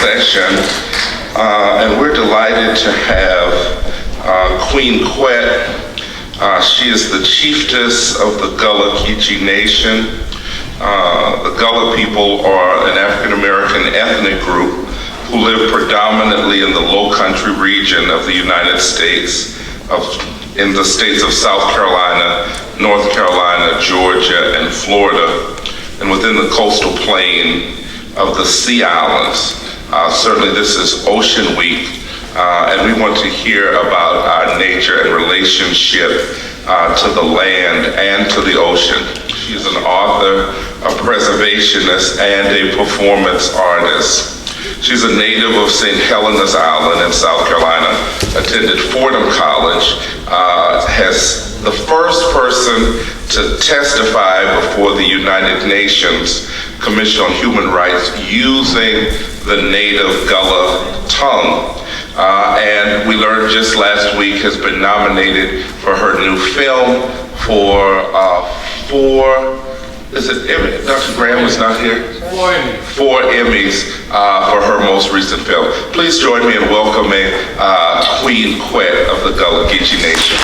session, and we're delighted to have Queen Quet. She is the Chieftess of the Gullah Geechee Nation. The Gullah people are an African-American ethnic group who live predominantly in the low-country region of the United States, in the states of South Carolina, North Carolina, Georgia, and Florida, and within the coastal plain of the Sea Islands. Certainly this is Ocean Week, and we want to hear about our nature and relationship to the land and to the ocean. She's an author, a preservationist, and a performance artist. She's a native of St. Helena's Island in South Carolina, attended Fordham College, has the first person to testify before the United Nations Commission on Human Rights using the native Gullah tongue. And we learned just last week has been nominated for her new film for is it Emmy? Dr. Graham was not here? 4 Emmys for her most recent film. Please join me in welcoming Queen Quet of the Gullah Geechee Nation.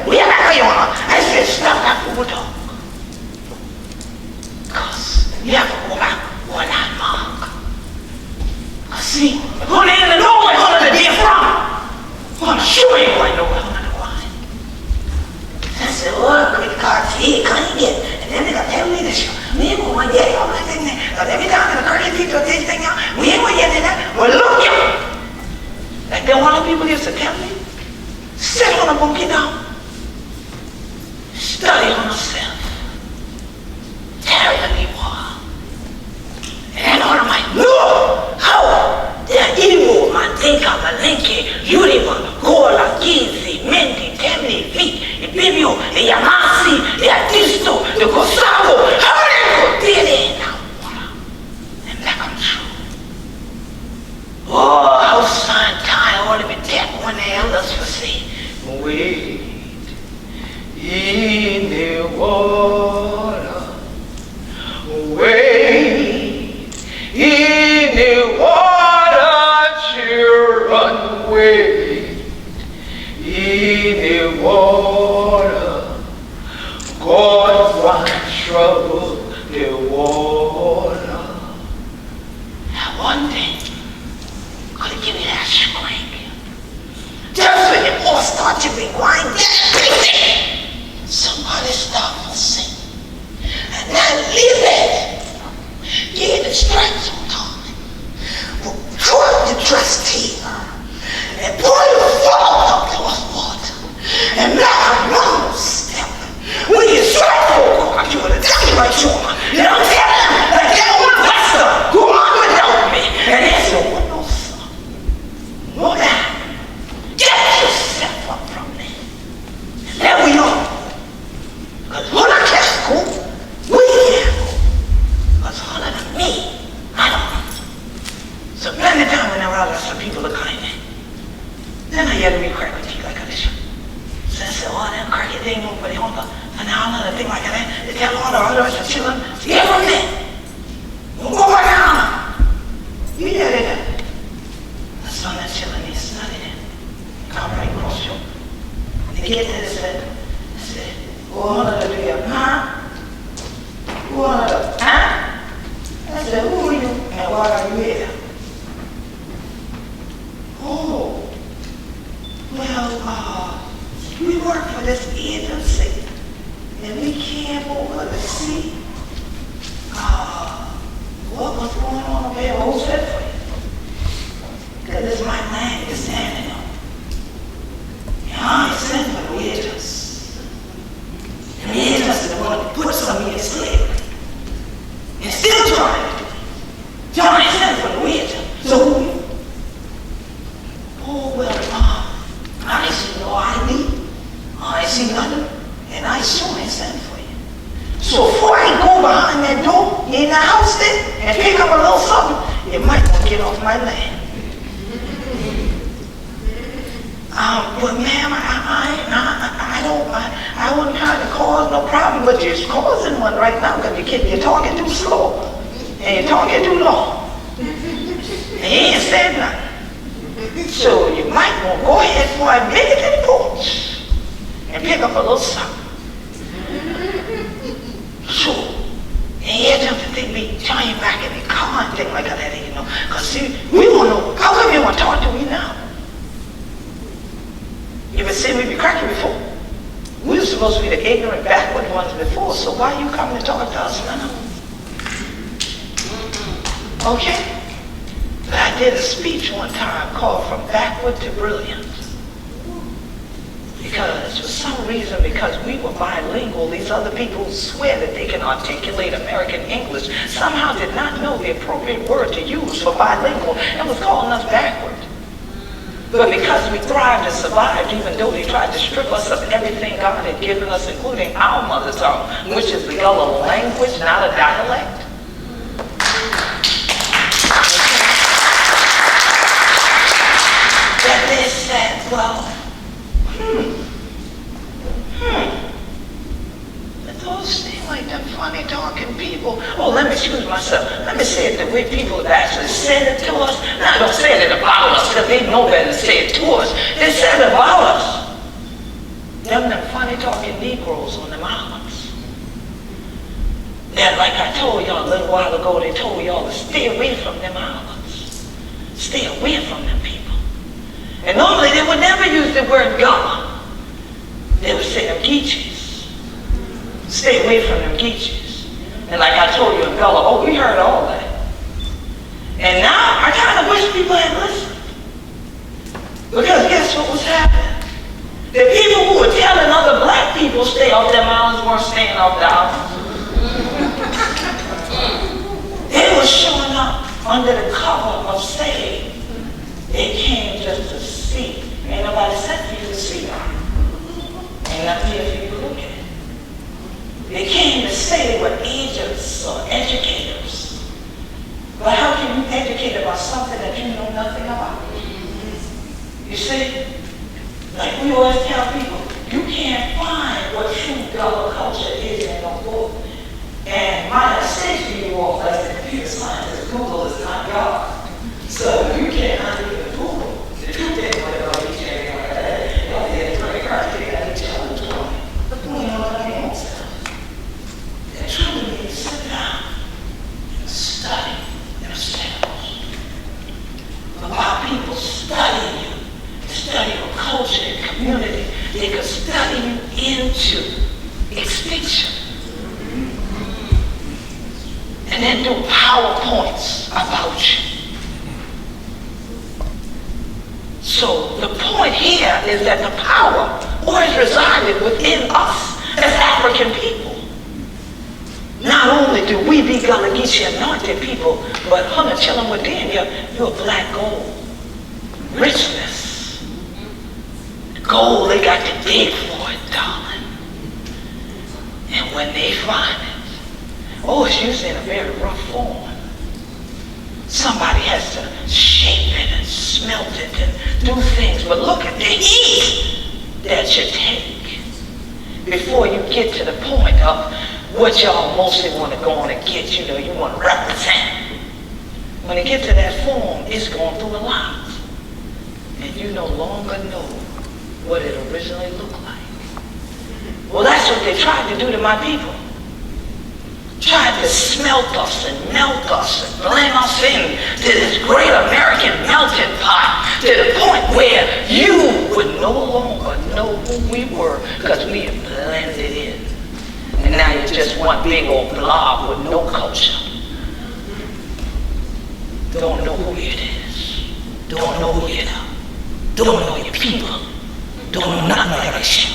We want to yell all that thing there. Because every time the Christian people do this thing out, we ain't going to yell that. Well, look, y'all. Like the one of people used to tell me, sit on a monkey down. Study on yourself. Terribly war. And all of my, no! How? They're evil, Manteca, Malenke, Yuriba, Gullah, Geechee, Menti, Temni, Vit, Ibibio, the Yamasi, the Adisto, the Kosago, how they go there now? And that comes true. Oh, how sign time ought to be dead when the elders will say, wait in the water, wait in the water, children, wait in the water. God won't trouble the water. Now one thing, gonna give you that strength. Just when it all start to rewind, somebody stop and sing. And now leave it. Get the stripes on top. Drop the trustee and pour the fall up to us water. And now one more step. When you strike for God, you would have done right to him. You don't tell him like that one pastor who on without me. And there's no one no son. No that. Get yourself up from there. And there we are. Because when I can't go, we can't go. Because all of me, I don't know. So plenty of time when I realize some people are kind of. Then I had to read crack with you like this. So I said, oh, them cracky thing over the honor. And now another thing like that. They tell all the others to children, get from there. Don't go back down. You did it. The son that children is studying. Come right across you. And they get there, they said, oh, another do you, huh? Who another, huh? I said, who are you? And why are you here? Oh, well, we work for this agency, and we came over to see what was going on over there. Who said for you? Because it's my land you're standing on. And I ain't sent for the agents. And the agents are going to put some of you in slavery. And still trying to do it. John ain't sent for the agents. So who are you? Oh, well, I ain't see no ID. I ain't see nothing. And I sure ain't sent for you. So before I go behind that door in the house there and pick up a little something, you might want to get off my land. Well, ma'am, I wouldn't try to cause no problem, but you're causing one right now because you're talking too slow and you're talking too long. And you ain't said nothing. So you might want to go ahead before I make it to the porch and pick up a little something. So, and you have to think me turn you back in the car and things like that, you know. Because see, we want to know, how come you want to talk to me now? You ever seen me be cracky before? We were supposed to be the ignorant, backward ones before, so why are you coming to talk to us now? Okay? But I did a speech one time called From Backward to Brilliant. Because for some reason, because we were bilingual, these other people who swear that they can articulate American English somehow did not know the appropriate word to use for bilingual and was calling us backward. But because we thrived and survived, even though they tried to strip us of everything God had given us, including our mother tongue, which is the Gullah language, not a dialect. That they said, well, those seem like them funny talking people. Oh, let me excuse myself. Let me say it the way people have actually said it to us. Now, don't say it about us because they know better than say it to us. They said it about us. Them funny talking Negroes on them islands. That, like I told y'all a little while ago, they told y'all to stay away from them islands. Stay away from them people. And normally they would never use the word Gullah. They would say them Geechees. Stay away from them Geechees. And like I told you in Gullah, oh, we heard all that. And now I kind of wish people had listened. Because guess what was happening? The people who were telling other black people stay off their mountains weren't staying off the mountains. They were showing up under the cover of saying they came just to see. Ain't nobody sent for you to see them. Ain't nothing here for you to look at. They came to say they were agents or educators. But how can you educate about something that you know nothing about? You see? Like we always tell people, you can't find what true Gullah culture is in no book. And my message to you all as a computer scientist, Google is not God. So you can't even Google. The truth is, what you can't and truly need to sit down and study themselves. About people studying you, study your culture and community, they could study you into extinction. And then do PowerPoints about you. So the point here is that the power always resided within us as African people. Not only do we be Gullah Geechee anointed people, but Hunter chilling within you, you're black gold. Richness. Gold, they got to dig for it, darling. And when they find it, oh, it's usually in a very rough form. Somebody has to shape it and smelt it and do things. But look at the heat that you take before you get to the point of what y'all mostly want to go on and get. You know, you want to represent. When it gets to that form, it's going through a lot. And you no longer know what it originally looked like. Well, that's what they tried to do to my people. Tried to smelt us and melt us and blend us in to this great American melting pot to the point where you would no longer know who we were because we had blended in. And now you're just one big old blob with no culture. Don't know who it is. Don't know who you know. Don't know your people. Don't know nothing about you.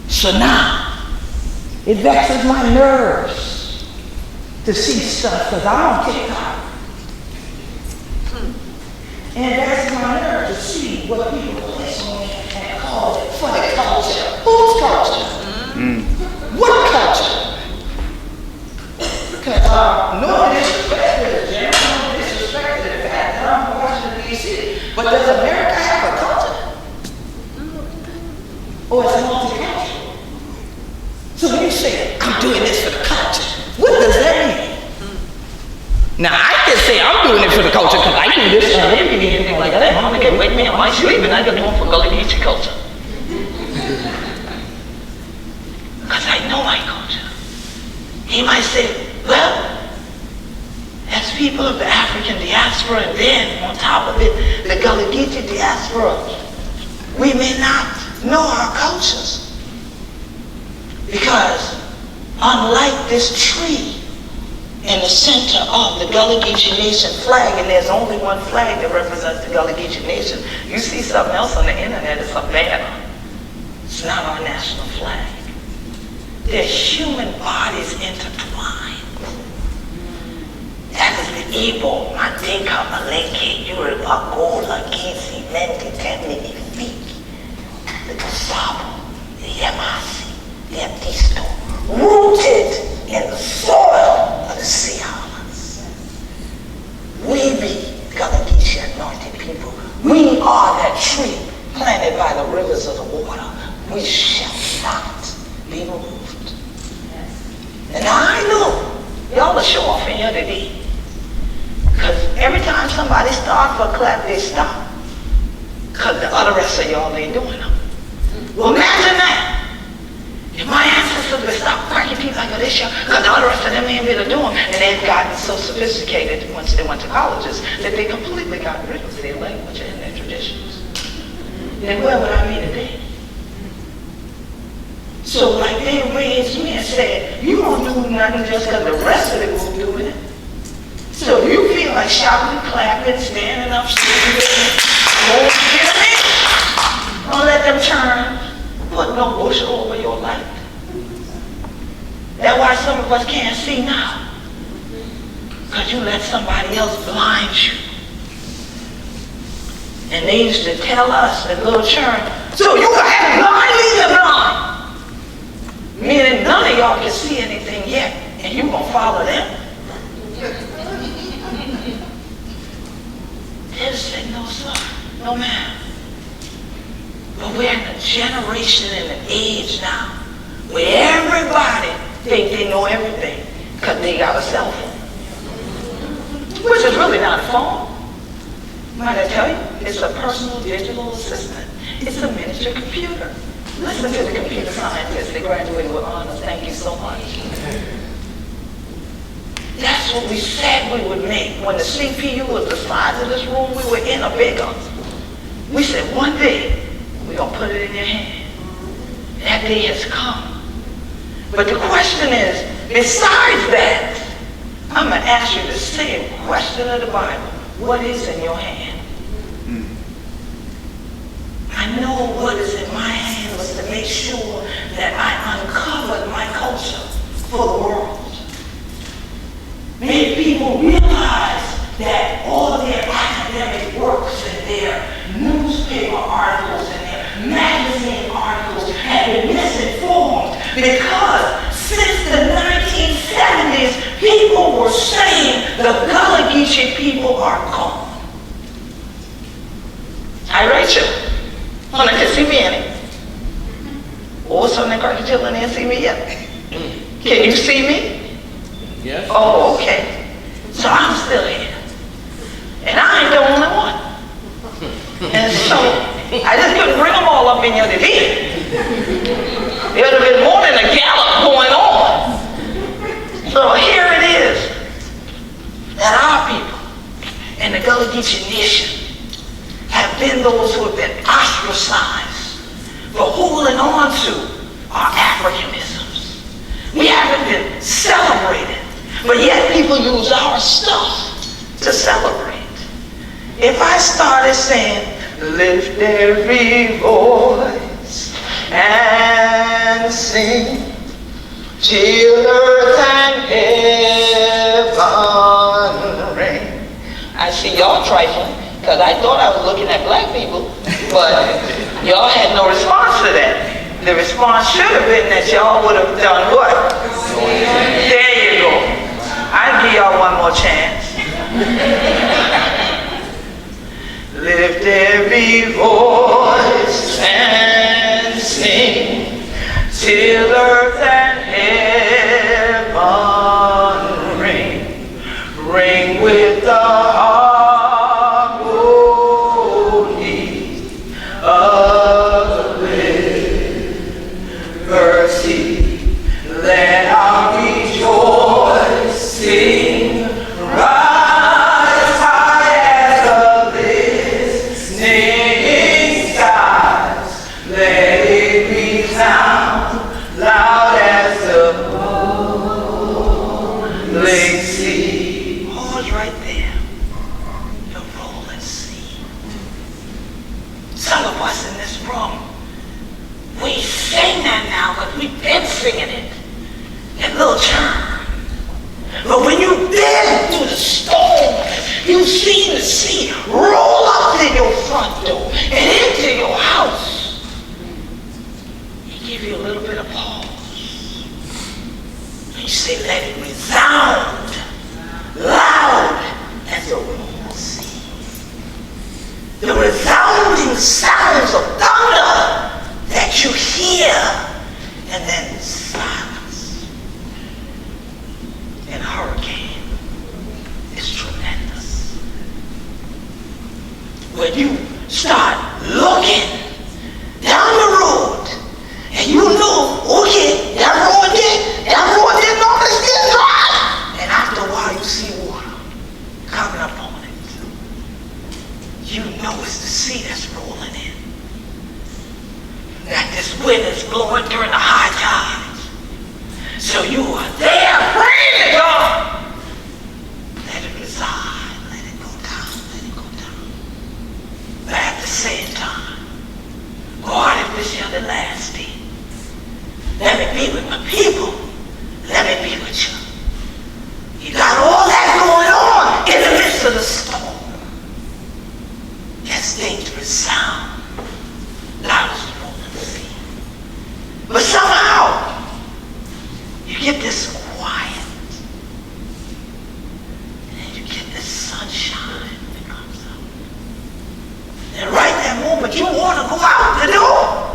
So now, it vexes my nerves to see stuff because I'm on TikTok. And it vexes my nerves to see what people place on and call it for the culture. Whose culture? What culture? Because no disrespect to the general, no disrespect to the fact that I'm from Washington, D.C. But does America have a culture? Or is it multicultural? So when you say, I'm doing this for the culture, what does that mean? Now, I can say I'm doing it for the culture because I do this and anything like that. I'm going to wake me up my sleep and I can do it for Gullah Geechee culture. Because I know my culture. He might say, well, as people of the African diaspora and then on top of it, the Gullah Geechee diaspora, we may not know our cultures. Because unlike this tree in the center of the Gullah Geechee Nation flag, and there's only one flag that represents the Gullah Geechee Nation, you see something else on the internet, it's a banner. It's not our national flag. They're human bodies intertwined. That is the Igbo, Mandinka, Maleke, Yoruba, Gullah, Geechee, Mende, Temne, Ifiki, the Kasabo, the Yemasi, the Atisto, rooted in the soil of the Sea Islands. We be Gullah Geechee anointed people. We are that tree planted by the rivers of the water. We shall not be moved. And I know y'all will show off in here today. Because every time somebody starts for a clap, they stop. Because the other rest of y'all ain't doing them. Well, imagine that. If my ancestors would stop cracking teeth like this year, because the other rest of them ain't able to do them, and they've gotten so sophisticated once they went to colleges that they completely got rid of their language and their traditions. Then where would I be today? So like they raised me and said, you don't do nothing just because the rest of the group doing it. So you feel like shouting, clapping, standing up, singing, don't let them turn, put no bush over your light. That's why some of us can't see now. Because you let somebody else blind you. And they used to tell us in little church, so you can have blind lead the blind. Meaning none of y'all can see anything yet, and you gonna follow them. They said, no sir, no ma'am. But we're in a generation and an age now where everybody think they know everything because they got a cell phone. Which is really not a phone. Might I tell you? It's a personal digital assistant. It's a miniature computer. Listen to the computer scientists. They graduated with honors. Thank you so much. That's what we said we would make. When the CPU was the size of this room, we were in a bigger. We said one day, we're going to put it in your hand. That day has come. But the question is, besides that, I'm going to ask you the same question of the Bible. What is in your hand? I know what is in my hand was to make sure that I uncovered my culture for the world. Made people realize that all their academic works and their newspaper articles and their magazine articles have been misinformed because since the 1970s, people were saying the Gullah Geechee people are gone. Hi, Rachel. Oh, I can see me in it. Oh, something I can tell and see me yet. Can you see me? Yes. Oh, okay. So I'm still here. And I ain't the only one. And so I just couldn't bring them all up in here today. There would have been more than a gallop going on. So here it is. That our people and the Gullah Geechee nation have been those who have been ostracized for holding on to our Africanisms. We haven't been celebrated, but yet people use our stuff to celebrate. If I started saying, lift every voice and sing till earth and heaven ring. I see y'all trifling. Because I thought I was looking at black people, but y'all had no response to that. The response should have been that y'all would have done what? There you go. I'll give y'all one more chance. Lift every voice and sing till earth and heaven ring. Ring with the heart. Let our rejoicing rise high as the listening skies. Let it resound loud as the rolling sea. Pause right there. The rolling sea. Some of us in this room, we sing that now, but we've been singing it in little church. But when you've been through the storm, you've seen the sea roll up to your front door and into your house. He give you a little bit of pause. And you say, let it resound loud as a rolling sea. The resounding sounds of thunder that you hear, and then silence. And a hurricane is tremendous. When you start looking down the road, and you know, okay, that road didn't normally stay dry. And after a while, you see water coming up on it. You know it's the sea that's rolling in. That this wind is blowing during the high be with my people. Let me be with you. You got all that going on in the midst of the storm. That's dangerous sound. Loudest rolling sea. But somehow, you get this quiet. And then you get this sunshine that comes out. And right that moment, you want to go out the door.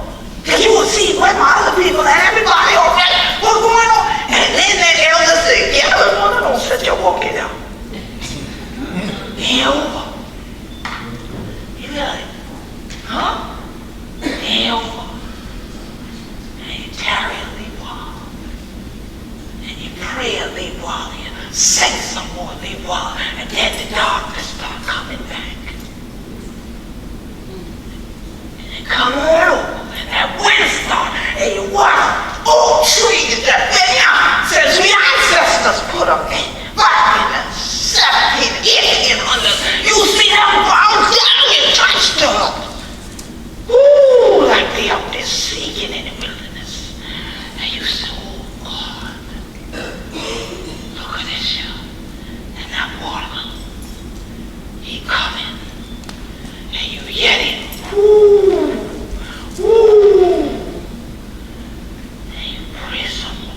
Because you will see where my other people and everybody okay, what's going on? And then that elder said, yeah, no, don't set your walkie down. Be over. You be like, huh? Be over. And you tarry a little while. And you pray a little while. You sing some more a little while. And then the darkness start coming back. And then come on over. That wind start, and you watch oak trees that been out since we ancestors put them in. Back in the 17, 1800s, you see them ground down and touched up. Ooh, like they out there singing in the wilderness. And you say, oh God, look at this here. And that water, he coming. And you get it. Ooh. Woo! And you pray some more.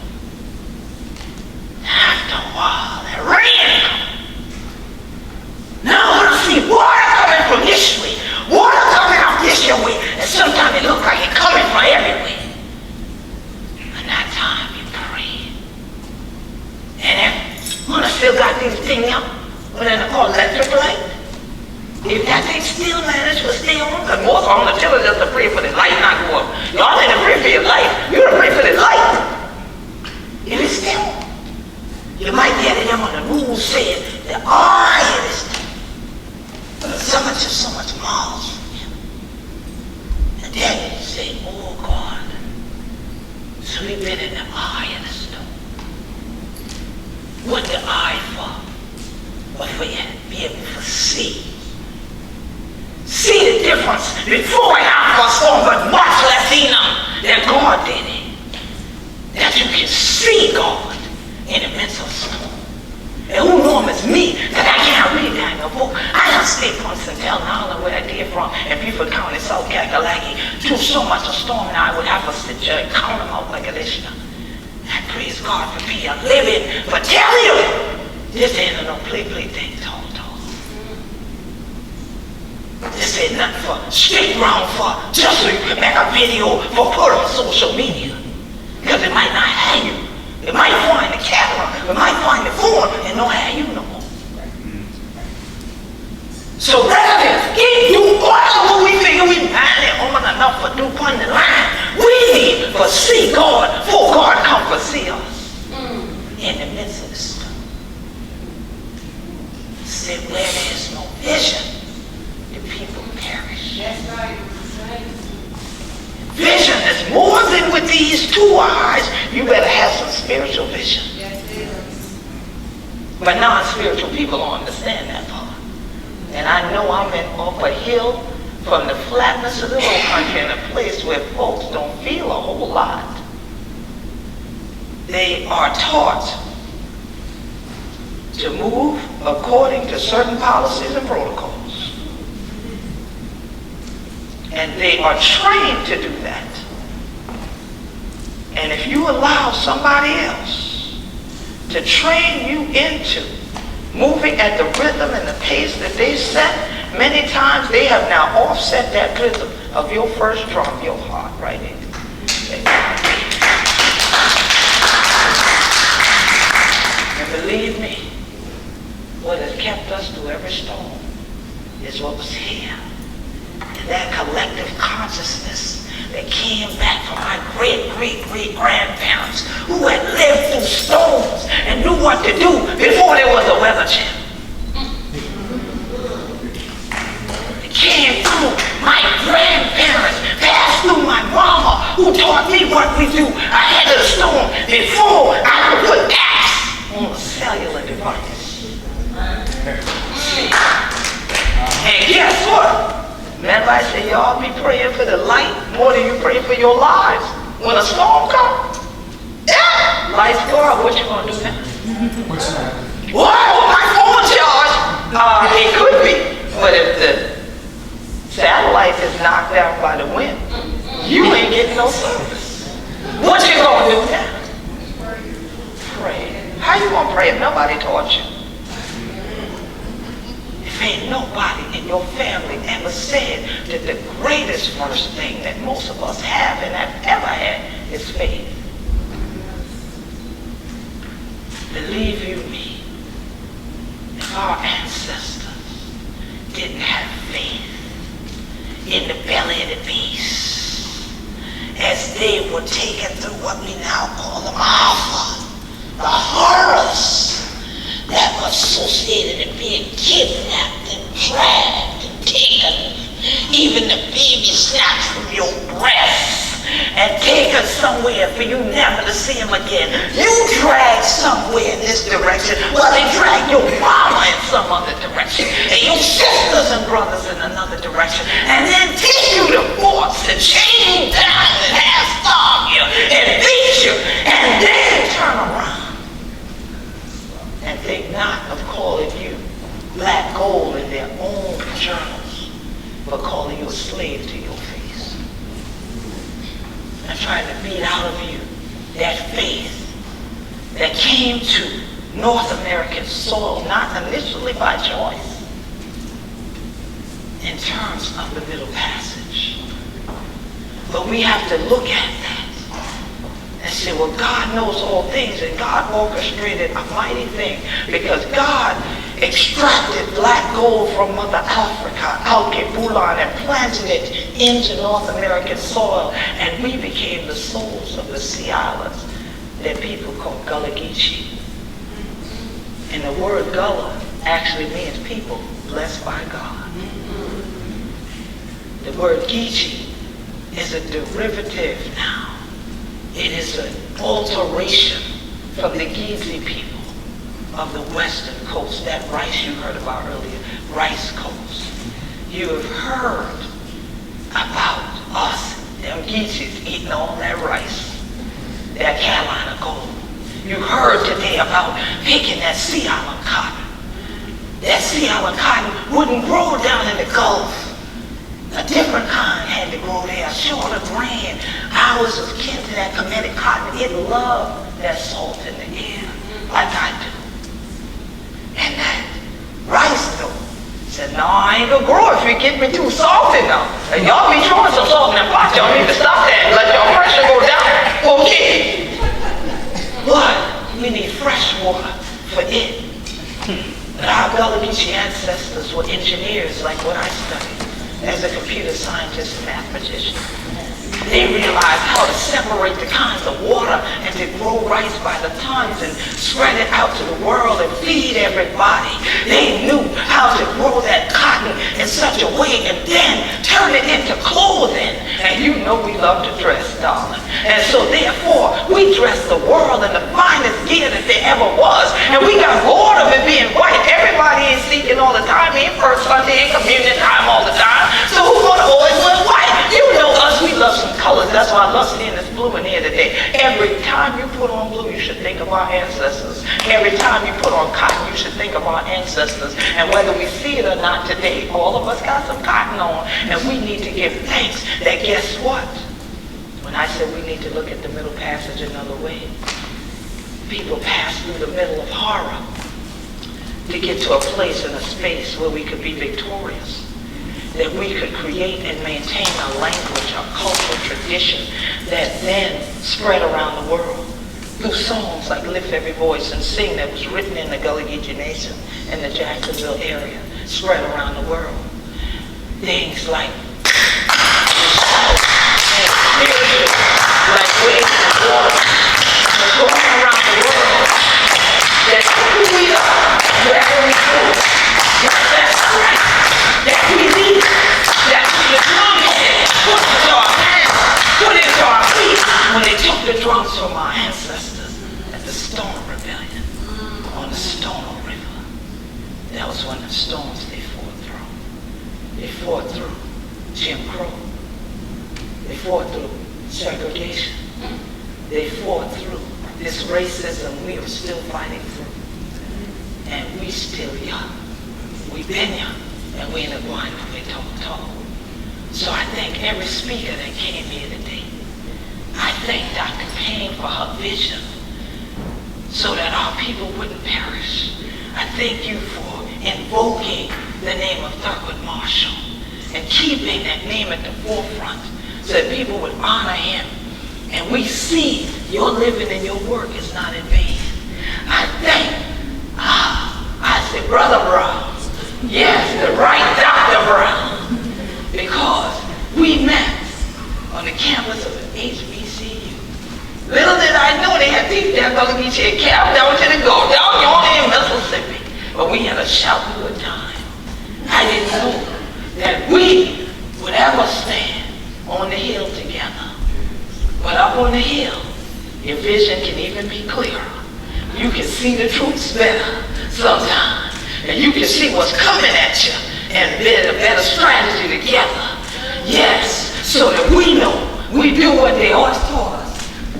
After a while, that rain comes. Now I want to see water coming from this way, water coming out this way, and sometimes it looks like it's coming from everywhere. And that time you pray. And if when I still got these things up, what they call electric light, if that thing still managed to stay on, because most of them tell us just to pray for the light not go up. Y'all didn't pray for your life. You don't pray for the light. If it's still on, you might get it on the rules saying the iron is so much miles from you. And then you say, oh God, so we've been in the eye of the storm. What the eye for? But for you to be able to see. See the difference before and after a storm, but much less in them than God did it. That you can see God in the midst of a storm. And who knows it's me, that I can't read that in the book. I don't stay from St. Helena, I don't know where I came from, in Beaufort County, South Kakalaki, through so much a storm now I would have to sit there and count them out like a listener. I praise God for being living, but tell you, this ain't no play thing, talk. This ain't nothing for stick around for just so you can make a video for put on social media. Because it might not have you. It might find the camera, it might find the phone, and don't have you no more. So rather than give you all what we figure we manly on enough for do on the line, we need to see God for God come to see us in the midst of the storm. Say where there is no vision, people perish. That's right. Vision is more than with these two eyes. You better have some spiritual vision. Yes, it is. But non-spiritual people don't understand that part. And I know I'm off a hill from the flatness of the low country in a place where folks don't feel a whole lot. They are taught to move according to certain policies and protocols. And they are trained to do that. And if you allow somebody else to train you into moving at the rhythm and the pace that they set, many times they have now offset that rhythm of your first drum, your heart, right in. And believe me, what has kept us through every storm is what was here. That collective consciousness that came back from my great-great-great-grandparents who had lived through storms and knew what to do before there was a weather channel. It came through my grandparents, passed through my mama who taught me what we do ahead of the storm before I could put apps on a cellular device. And guess what? Remember I said, y'all be praying for the light more than you pray for your lives when a storm comes. What's that? Well, my phone charge. It could be, but if the satellite is knocked down by the wind, you ain't getting no service. What you gonna do now? Pray. How you gonna pray if nobody taught you? If ain't nobody in your family ever said that the greatest first thing that most of us have and have ever had is faith. Believe you me, if our ancestors didn't have faith in the belly of the beast, as they were taken through what we now call the Alpha, the horrors that were associated with being kidnapped and dragged and taken, even the baby snatched from your breast and taken somewhere for you never to see him again. You dragged somewhere in this direction, well, they dragged your mama in some other direction, and your sisters and brothers in another direction, and then take you to force and chain you down and half-starve you and beat you, and then turn around and think not of calling you black gold in their own journals, but calling you a slave to your face. And trying to beat out of you that faith that came to North American soil, not initially by choice, in terms of the Middle Passage. But we have to look at that and say, well, God knows all things, and God orchestrated a mighty thing, because God extracted black gold from Mother Africa, out of Gullah, and planted it into North American soil, and we became the souls of the sea islands that people call Gullah Geechee. And the word Gullah actually means people blessed by God. The word Geechee is a derivative now. It is an alteration from the Geechee people of the western coast, that rice you heard about earlier, rice coast. You have heard about us, them Geechees, eating all that rice, that Carolina gold. You heard today about picking that sea island cotton. That sea island cotton wouldn't grow down in the Gulf. A different kind had to grow there, shorter grain. Ours was kin to that Kemetic cotton. It loved that salt in the air, like I do. And that rice, though, said, no, I ain't gonna grow if you get me too salty now. And y'all be throwing some salt in that pot. Y'all need to stop that and let your pressure go down. Okay. But we need fresh water for it. But our Gullah Geechee ancestors were engineers like what I studied as a computer scientist and mathematician. They realized how to separate the kinds of water and to grow rice by the tons and spread it out to the world and feed everybody. They knew how to grow that cotton in such a way and then turn it into clothing. And you know we love to dress, darling. And so therefore, we dress the world in the finest gear that there ever was. And we got bored of it being white. Everybody ain't seeking all the time. Ain't first Sunday, ain't communion time all the time. So who's gonna always wear white? You know us, we love some colors. That's why I love seeing this blue in here today. Every time you put on blue, you should think of our ancestors. Every time you put on cotton, you should think of our ancestors. And whether we see it or not today, all of us got some cotton on, and we need to give thanks that guess what? When I said we need to look at the Middle Passage another way, people pass through the middle of horror to get to a place and a space where we could be victorious, that we could create and maintain a language, a cultural tradition that then spread around the world through songs like Lift Every Voice and Sing that was written in the Gullah Geechee Nation in the Jacksonville area, spread around the world. Things like spiritual, like waves of water, going around the world, that who we are, wherever we go, that's right, that we need, that the drum head put into our hands, put into our feet, when they took the drums from our ancestors at the Stone Rebellion on the Stone River. That was one of the storms they fought through. They fought through Jim Crow. They fought through segregation. They fought through this racism we are still fighting through. and we still young. We been young, and we ain't going to be tall. So I thank every speaker that came here today. I thank Dr. Payne for her vision so that our people wouldn't perish. I thank you for invoking the name of Thurgood Marshall and keeping that name at the forefront so that people would honor him. And we see your living and your work is not in vain. I said, Brother Brown, yes, the right Dr. Brown, because we met on the campus of HBCU. Little did I know they had people there Gullah Geechee camped down to the Gullah, down yonder in Mississippi. But we had a shouting good time. I didn't know that we would ever stand on the hill together. But up on the hill, your vision can even be clearer. You can see the truths better sometimes. And you can see what's coming at you and build a better strategy together. Yes, so that we know we do what they always taught us.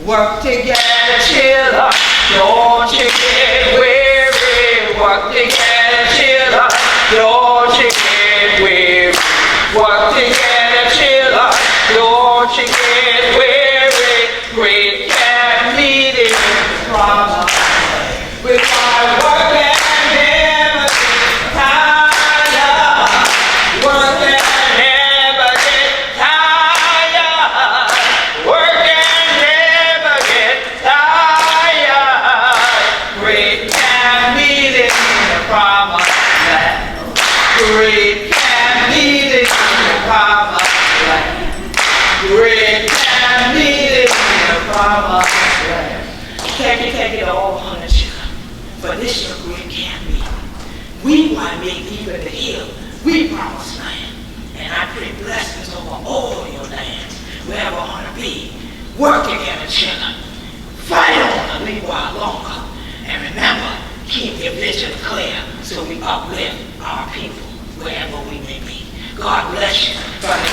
Work together, children, don't you get weary. Work together, children, don't you get weary. Work together, children, don't you get weary. Great camp meeting from us. With my work and never get tired. Work and never get tired. Work and never get tired. Great camp meeting from us. Great camp meeting from us. Great camp meeting from us. Take it all on the children. But this is a great camp meeting. We want to make even the hill. We promised land. And I pray blessings over all your lands, wherever I want to be. Work together, children. Fight on a little while longer. And remember, keep your vision clear so we uplift our people wherever we may be. God bless you. From the